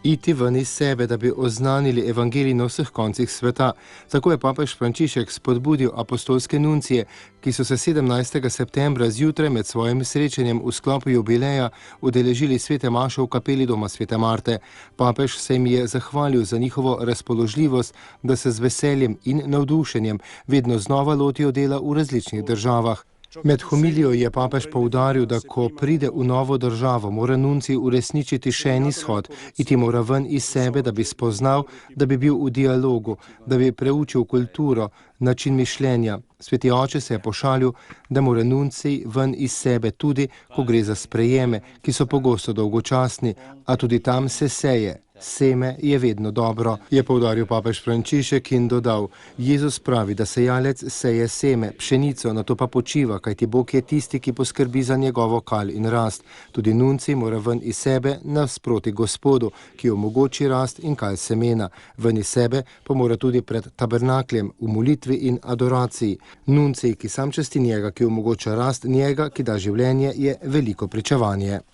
iti ven iz sebe, da bi oznanili evangelij na vseh koncih sveta. Tako je papež Frančišek spodbudil apostolske nuncije, ki so se 17. septembra zjutraj med svojim srečanjem v sklopu jubileja udeležili svete maše v kapeli doma svete Marte. Papež se jim je zahvalil za njihovo razpoložljivost, da se z veseljem in navdušenjem vedno znova lotijo dela v različnih državah. Med homilijo je papež poudaril, da ko pride v novo državo, mora nuncij uresničiti še en izhod, iti mora ven iz sebe, da bi spoznal, da bi bil v dialogu, da bi preučil kulturo, način mišljenja. Sveti oče se je pošalil, da mora nuncij ven iz sebe tudi, ko gre za sprejeme, ki so pogosto dolgočasni, a tudi tam se seje. Seme je vedno dobro, je poudaril papež Frančišek in dodal: Jezus pravi, da sejalec seje seme, pšenico, nato pa počiva, kajti Bog je tisti, ki poskrbi za njegovo kal in rast. Tudi nuncij mora ven iz sebe nasproti Gospodu, ki omogoči rast in kal semena. Ven iz sebe pa mora tudi pred tabernakljem, v molitvi in adoraciji. Nuncij, ki sam časti njega, ki omogoča rast, njega, ki da življenje, je veliko pričevanje.